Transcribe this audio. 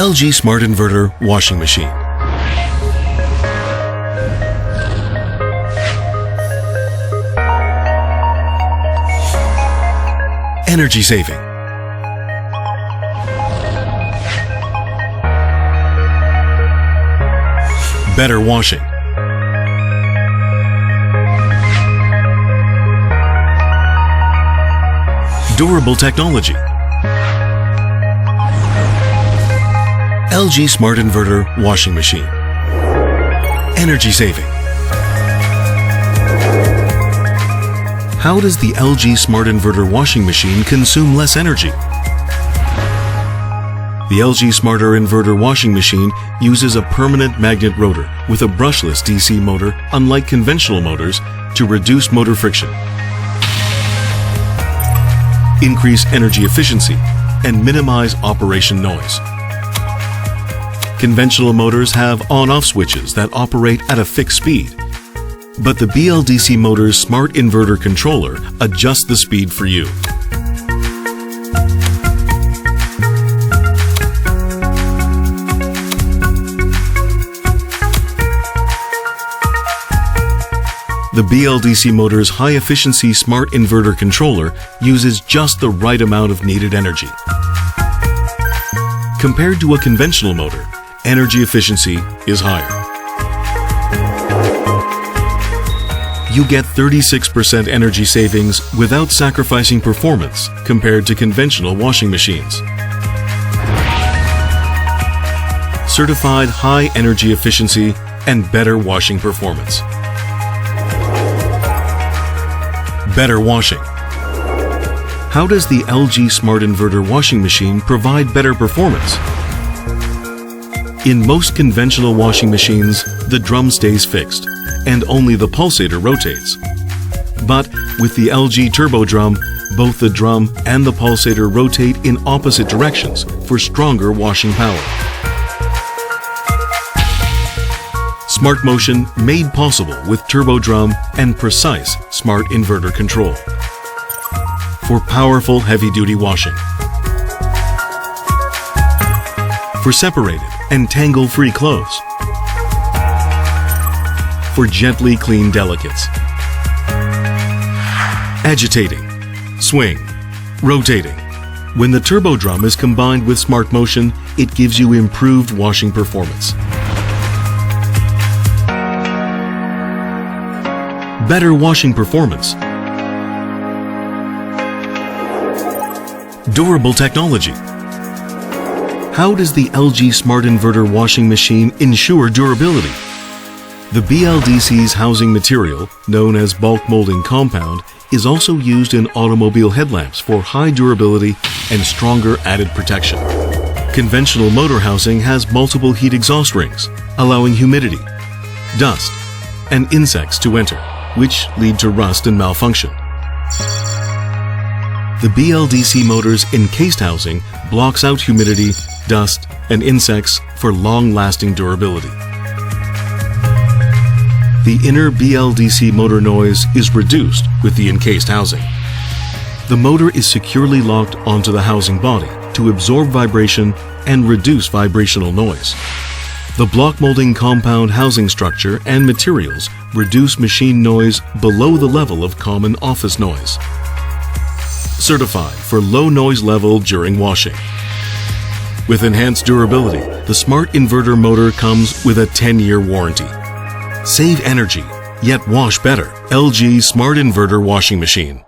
LG Smart Inverter Washing Machine. Energy saving. Better washing. Durable technology. LG Smart Inverter Washing Machine. Energy saving. How does the LG Smart Inverter Washing Machine consume less energy? The LG Smart Inverter Washing Machine uses a permanent magnet rotor with a brushless DC motor, unlike conventional motors, to reduce motor friction, increase energy efficiency, and minimize operation noise. Conventional motors have on-off switches that operate at a fixed speed, but the BLDC motor's Smart Inverter Controller adjusts the speed for you. The BLDC motor's high-efficiency Smart Inverter Controller uses just the right amount of needed energy. Compared to a conventional motor, energy efficiency is higher. You get 36% energy savings without sacrificing performance compared to conventional washing machines. Certified high energy efficiency and better washing performance. Better washing. How does the LG Smart Inverter Washing Machine provide better performance? In most conventional washing machines, the drum stays fixed, and only the pulsator rotates. But with the LG Turbo Drum, both the drum and the pulsator rotate in opposite directions for stronger washing power. Smart motion made possible with Turbo Drum and precise Smart Inverter control for powerful heavy-duty washing, for separated and tangle-free clothes, for gently clean delicates, agitating, swing, rotating. When the Turbo Drum is combined with Smart Motion, it gives you improved washing performance. Better washing performance. Durable technology. How does the LG Smart Inverter Washing Machine ensure durability? The BLDC's housing material, known as bulk molding compound, is also used in automobile headlamps for high durability and stronger added protection. Conventional motor housing has multiple heat exhaust rings, allowing humidity, dust, and insects to enter, which lead to rust and malfunction. The BLDC motor's encased housing blocks out humidity, dust, and insects for long-lasting durability. The inner BLDC motor noise is reduced with the encased housing. The motor is securely locked onto the housing body to absorb vibration and reduce vibrational noise. The block molding compound housing structure and materials reduce machine noise below the level of common office noise. Certified for low noise level during washing. With enhanced durability, the Smart Inverter motor comes with a 10-year warranty. Save energy, yet wash better. LG Smart Inverter Washing Machine.